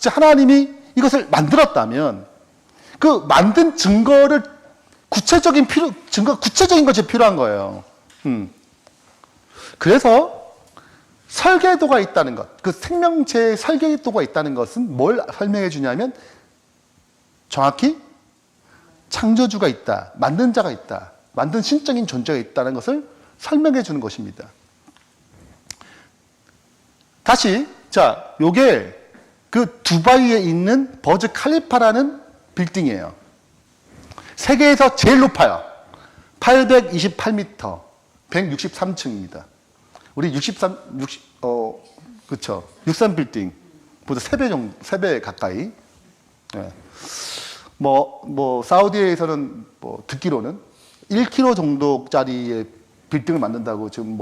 하나님이 이것을 만들었다면 그 만든 증거를 구체적인 것이 필요한 거예요. 그래서 설계도가 있다는 것, 그 생명체의 설계도가 있다는 것은 뭘 설명해 주냐면 정확히 창조주가 있다, 만든 자가 있다, 만든 신적인 존재가 있다는 것을 설명해 주는 것입니다. 다시, 자, 요게 그 두바이에 있는 버즈 칼리파라는 빌딩이에요. 세계에서 제일 높아요. 828m, 163층입니다. 우리 63 빌딩 보다 3배 정도, 3배 가까이. 네. 사우디에서는 듣기로는 1km 정도짜리의 빌딩을 만든다고 지금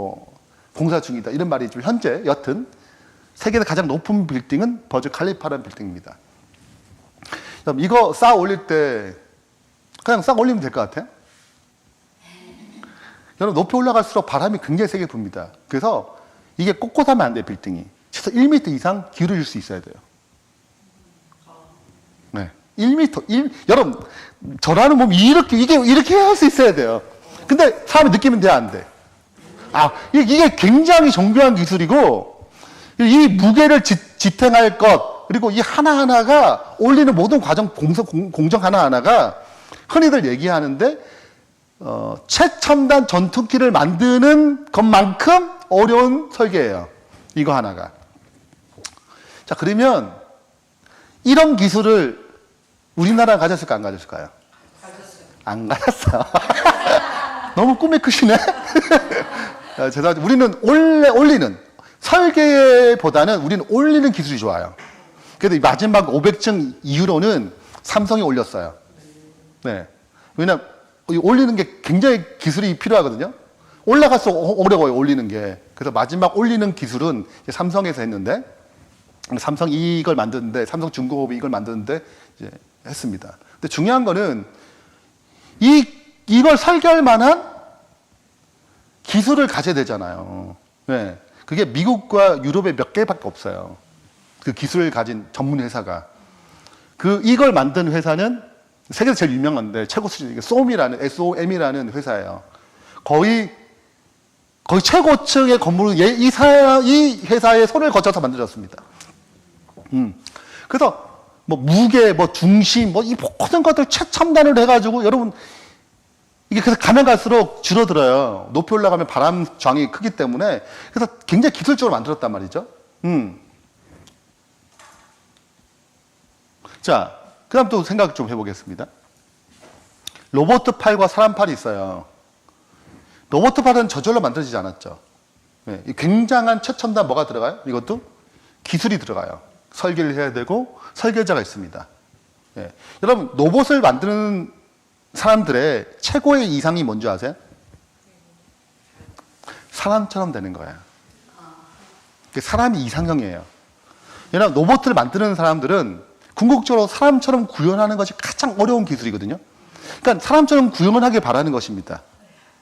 공사 중이다. 이런 말이 좀 현재, 여튼, 세계에서 가장 높은 빌딩은 버즈 칼리파라는 빌딩입니다. 그럼 이거 쌓아 올릴 때, 그냥 쌓아 올리면 될 것 같아요? 여러분, 높이 올라갈수록 바람이 굉장히 세게 붑니다. 그래서 이게 꼿꼿하면 안 돼요, 빌딩이. 최소 1m 이상 기울일 수 있어야 돼요. 네. 1m, 여러분, 저라는 몸이 이렇게 할 수 있어야 돼요. 근데 사람이 느끼면 돼, 안 돼? 이게 굉장히 정교한 기술이고, 이 무게를 지탱할 것, 그리고 이 하나하나가 올리는 모든 공정 하나하나가 흔히들 얘기하는데, 최첨단 전투기를 만드는 것만큼 어려운 설계예요. 이거 하나가. 자, 그러면 이런 기술을 우리나라가 가졌을까, 안 가졌을까요? 가졌어요. 안 가졌어. 너무 꿈이 크시네? 죄송합니다. 우리는 올리는, 설계보다는 우리는 올리는 기술이 좋아요. 그래도 마지막 500층 이후로는 삼성이 올렸어요. 네. 왜냐면 올리는 게 굉장히 기술이 필요하거든요. 올라갈수록 어려워요, 올리는 게. 그래서 마지막 올리는 기술은 삼성에서 했는데, 삼성이 이걸 만드는데, 삼성중공업이 이걸 만드는데, 이제 했습니다. 근데 중요한 거는, 이걸 설계할 만한 기술을 가져야 되잖아요. 네. 그게 미국과 유럽에 몇 개밖에 없어요. 그 기술을 가진 전문 회사가. 이걸 만든 회사는 세계에서 제일 유명한데, 최고 수준, SOM이라는 회사예요. 거의 최고층의 건물은 이 회사의 손을 거쳐서 만들어졌습니다. 그래서, 무게, 중심, 이 모든 것들 최첨단을 해가지고, 여러분, 이게 그래서 가면 갈수록 줄어들어요. 높이 올라가면 바람 저항이 크기 때문에. 그래서 굉장히 기술적으로 만들었단 말이죠. 자, 그 다음 또 생각 좀 해보겠습니다. 로봇 팔과 사람 팔이 있어요. 로봇 팔은 저절로 만들어지지 않았죠. 네, 굉장한 최첨단 뭐가 들어가요? 이것도 기술이 들어가요. 설계를 해야 되고 설계자가 있습니다. 네. 여러분, 로봇을 만드는 사람들의 최고의 이상이 뭔지 아세요? 사람처럼 되는 거예요. 사람이 이상형이에요. 왜냐하면 로봇을 만드는 사람들은 궁극적으로 사람처럼 구현하는 것이 가장 어려운 기술이거든요. 그러니까 사람처럼 구현을 하길 바라는 것입니다.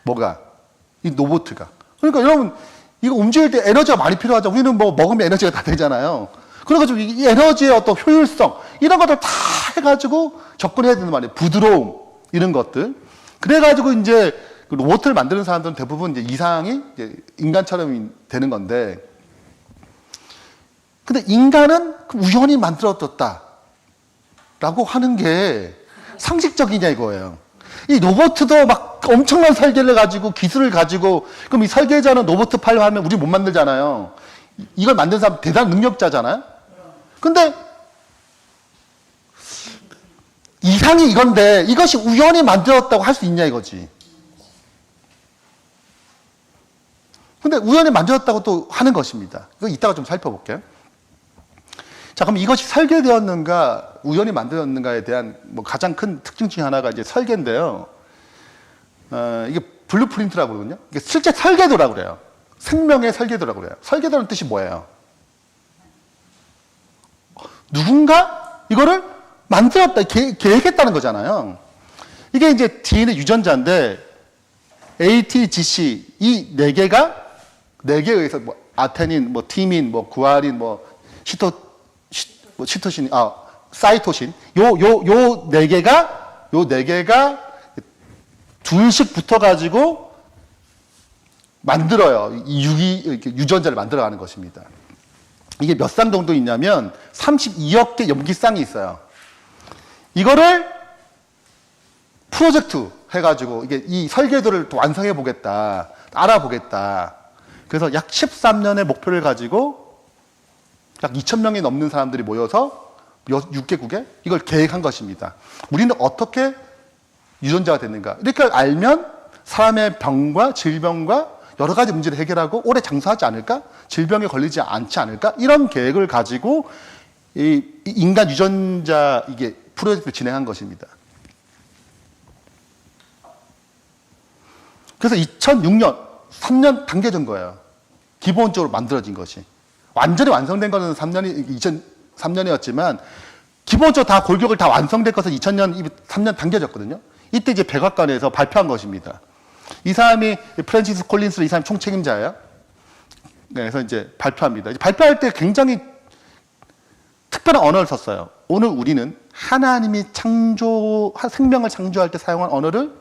뭐가? 이 로봇가. 그러니까 여러분, 이거 움직일 때 에너지가 많이 필요하죠. 우리는 먹으면 에너지가 다 되잖아요. 그래가지고 이 에너지의 어떤 효율성, 이런 것들 다 해가지고 접근해야 되는 말이에요. 부드러움, 이런 것들. 그래가지고 이제 로봇을 만드는 사람들은 대부분 이제 이상이 이제 인간처럼 되는 건데, 근데 인간은 우연히 만들어졌다. 라고 하는 게 상식적이냐 이거예요. 이 로봇도 막 엄청난 설계를 가지고 기술을 가지고, 그럼 이 설계자는 로봇 팔로 하면 우리 못 만들잖아요. 이걸 만든 사람 대단한 능력자잖아요. 근데 이상이 이건데 이것이 우연히 만들었다고 할 수 있냐 이거지. 근데 우연히 만들었다고 또 하는 것입니다. 이거 이따가 좀 살펴볼게요. 자, 그럼 이것이 설계되었는가, 우연히 만들었는가에 대한 가장 큰 특징 중에 하나가 이제 설계인데요. 이게 블루프린트라고 그러거든요. 이게 실제 설계도라고 그래요. 생명의 설계도라고 그래요. 설계도는 뜻이 뭐예요? 누군가 이거를 만들었다, 계획했다는 거잖아요. 이게 이제 DNA 유전자인데, A, T, G, C, 이 네 개에 의해서 아테닌, 티민, 구아린, 뭐 시토신, 사이토신. 요 네 개가 둘씩 붙어가지고 만들어요. 유전자를 만들어가는 것입니다. 이게 몇 쌍 정도 있냐면 32억 개 염기쌍이 있어요. 이거를 프로젝트 해가지고 이게 이 설계도를 또 완성해 보겠다, 알아보겠다. 그래서 약 13년의 목표를 가지고 약 2,000명이 넘는 사람들이 모여서 6개국에 이걸 계획한 것입니다. 우리는 어떻게 유전자가 됐는가? 이렇게 알면 사람의 병과 질병과 여러 가지 문제를 해결하고 오래 장수하지 않을까? 질병에 걸리지 않지 않을까? 이런 계획을 가지고 이 인간 유전자 이게 프로젝트를 진행한 것입니다. 그래서 2006년, 3년 단계된 거예요. 기본적으로 만들어진 것이. 완전히 완성된 거는 2003년이었지만, 기본적으로 다 골격을 다 완성된 것은 2000년, 3년 당겨졌거든요. 이때 이제 백악관에서 발표한 것입니다. 이 사람이, 프랜시스 콜린스, 이 사람이 총책임자예요. 네, 그래서 이제 발표합니다. 발표할 때 굉장히 특별한 언어를 썼어요. 오늘 우리는 하나님이 생명을 창조할 때 사용한 언어를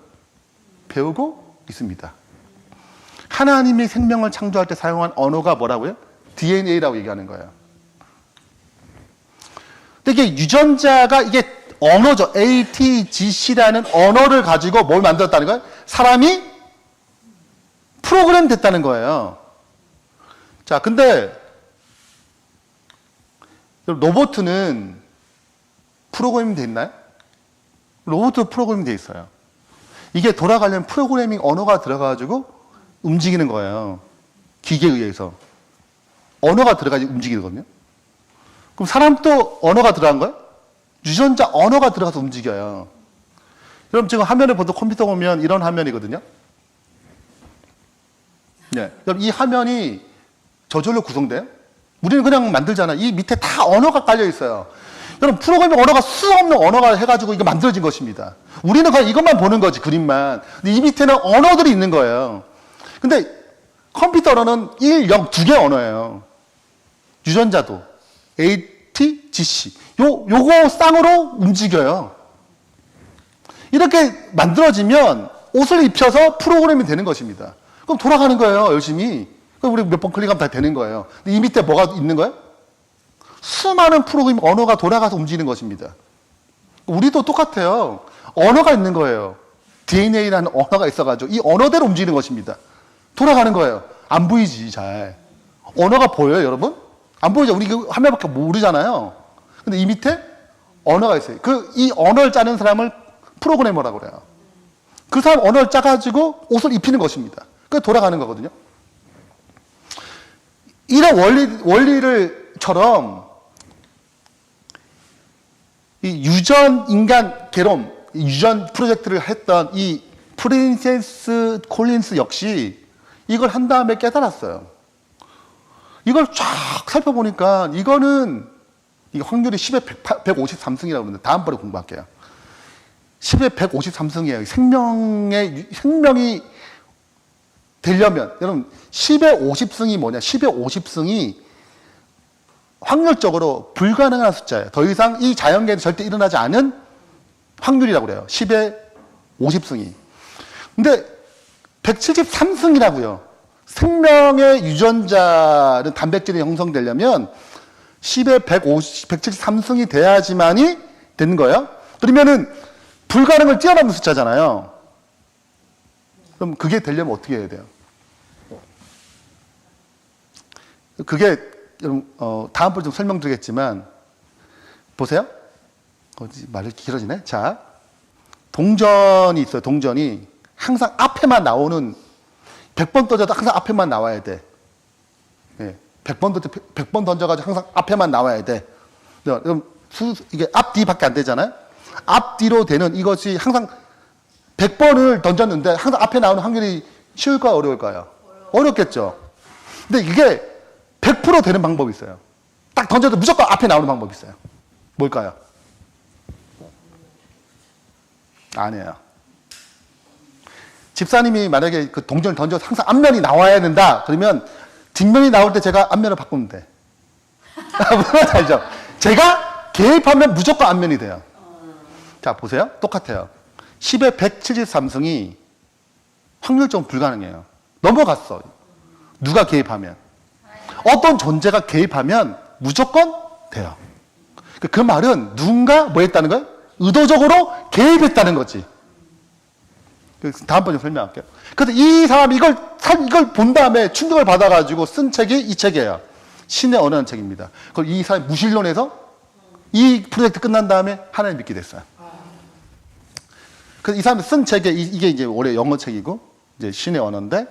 배우고 있습니다. 하나님이 생명을 창조할 때 사용한 언어가 뭐라고요? DNA라고 얘기하는 거예요. 근데 이게 유전자가 이게 언어죠. ATGC라는 언어를 가지고 뭘 만들었다는 거예요? 사람이 프로그램 됐다는 거예요. 자, 근데 로봇은 프로그래밍 돼 있나요? 로봇도 프로그래밍 돼 있어요. 이게 돌아가려면 프로그래밍 언어가 들어가가지고 움직이는 거예요. 기계에 의해서. 언어가 들어가야 움직이거든요. 그럼 사람도 언어가 들어간 거예요? 유전자 언어가 들어가서 움직여요. 여러분 지금 화면을 보도 컴퓨터 보면 이런 화면이거든요. 네. 여러분 이 화면이 저절로 구성돼요? 우리는 그냥 만들잖아요. 이 밑에 다 언어가 깔려 있어요. 여러분 프로그래밍 언어가 수없는 언어가 해가지고 이거 만들어진 것입니다. 우리는 그냥 이것만 보는 거지, 그림만. 근데 이 밑에는 언어들이 있는 거예요. 근데 컴퓨터 언어는 1, 0, 두 개 언어예요. 유전자도 ATGC 요거 쌍으로 움직여요. 이렇게 만들어지면 옷을 입혀서 프로그램이 되는 것입니다. 그럼 돌아가는 거예요, 열심히. 그럼 우리 몇 번 클릭하면 다 되는 거예요. 근데 이 밑에 뭐가 있는 거예요? 수많은 프로그램 언어가 돌아가서 움직이는 것입니다. 우리도 똑같아요. 언어가 있는 거예요. DNA라는 언어가 있어가지고 이 언어대로 움직이는 것입니다. 돌아가는 거예요. 안 보이지, 잘. 언어가 보여요, 여러분? 안 보이죠? 우리 그 화면밖에 모르잖아요. 근데 이 밑에 언어가 있어요. 이 언어를 짜는 사람을 프로그래머라고 그래요. 그 사람 언어를 짜가지고 옷을 입히는 것입니다. 그게 돌아가는 거거든요. 이런 원리를처럼 이 유전 인간 개론, 유전 프로젝트를 했던 이 프린세스 콜린스 역시 이걸 한 다음에 깨달았어요. 이걸 쫙 살펴보니까 이거는 이게 확률이 10에 153승이라고 그러는데 다음번에 공부할게요. 10에 153승이에요. 생명이 되려면 여러분 10에 50승이 뭐냐? 10에 50승이 확률적으로 불가능한 숫자예요. 더 이상 이 자연계에는 절대 일어나지 않은 확률이라고 그래요. 10에 50승이. 근데 173승이라고요. 생명의 유전자는 단백질이 형성되려면 10에 173승이 돼야지만이 되는 거예요. 그러면은 불가능을 뛰어넘는 숫자잖아요. 그럼 그게 되려면 어떻게 해야 돼요? 그게 다음번에 좀 설명드리겠지만 보세요. 말이 길어지네. 자, 동전이 있어요. 동전이 항상 앞에만 나오는 100번 던져도 항상 앞에만 나와야 돼. 예, 100번 던져가지고 항상 앞에만 나와야 돼. 그럼 이게 앞뒤밖에 안 되잖아요. 앞뒤로 되는 이것이 항상 100번을 던졌는데 항상 앞에 나오는 확률이 쉬울까요? 어려울까요? 어렵겠죠. 근데 이게 100% 되는 방법이 있어요. 딱 던져도 무조건 앞에 나오는 방법이 있어요. 뭘까요? 아니에요. 집사님이 만약에 그 동전을 던져서 항상 앞면이 나와야 된다. 그러면 뒷면이 나올 때 제가 앞면을 바꾸면 돼. 무슨 말인지 알죠? 제가 개입하면 무조건 안면이 돼요. 자, 보세요. 똑같아요. 10의 173승이 확률적으로 불가능해요. 넘어갔어. 누가 개입하면. 어떤 존재가 개입하면 무조건 돼요. 그 말은 누군가 뭐 했다는 거예요? 의도적으로 개입했다는 거지. 다음번에 설명할게요. 그래서 이 사람이 이걸 본 다음에 충격을 받아가지고 쓴 책이 이 책이에요. 신의 언어라는 책입니다. 그럼 이 사람이 무신론에서 이 프로젝트 끝난 다음에 하나님 믿게 됐어요. 그래서 이 사람이 쓴 책에 이게 이제 원래 영어 책이고 이제 신의 언어인데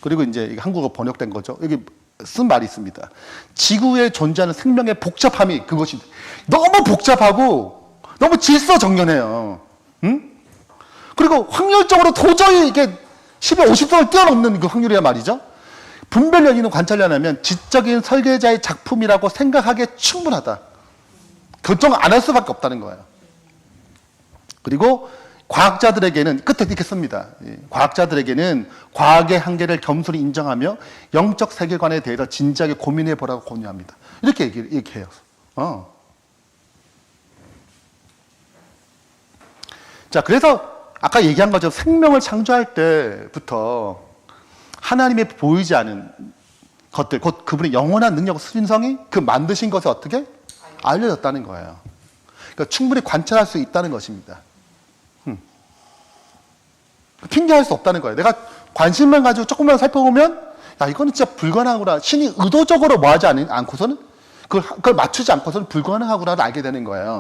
그리고 이제 한국어 번역된 거죠. 여기 쓴 말이 있습니다. 지구에 존재하는 생명의 복잡함이 그것이 너무 복잡하고 너무 질서정연해요. 응? 그리고 확률적으로 도저히 이게 10에 50등을 뛰어넘는 그 확률이란 말이죠. 분별 연인은 관찰을 하면 지적인 설계자의 작품이라고 생각하기에 충분하다. 결정 안 할 수밖에 없다는 거예요. 그리고 과학자들에게는 끝에 이렇게 씁니다. 과학자들에게는 과학의 한계를 겸손히 인정하며 영적 세계관에 대해서 진지하게 고민해 보라고 권유합니다. 이렇게 해요. 자, 그래서 아까 얘기한 것처럼 생명을 창조할 때부터 하나님의 보이지 않은 것들, 곧 그분의 영원한 능력, 순성이 그 만드신 것에 어떻게 알려졌다는 거예요. 그러니까 충분히 관찰할 수 있다는 것입니다. 핑계할 수 없다는 거예요. 내가 관심만 가지고 조금만 살펴보면 야 이거는 진짜 불가능하구나. 신이 의도적으로 뭐 하지 않고서는 그걸 맞추지 않고서는 불가능하구나를 알게 되는 거예요.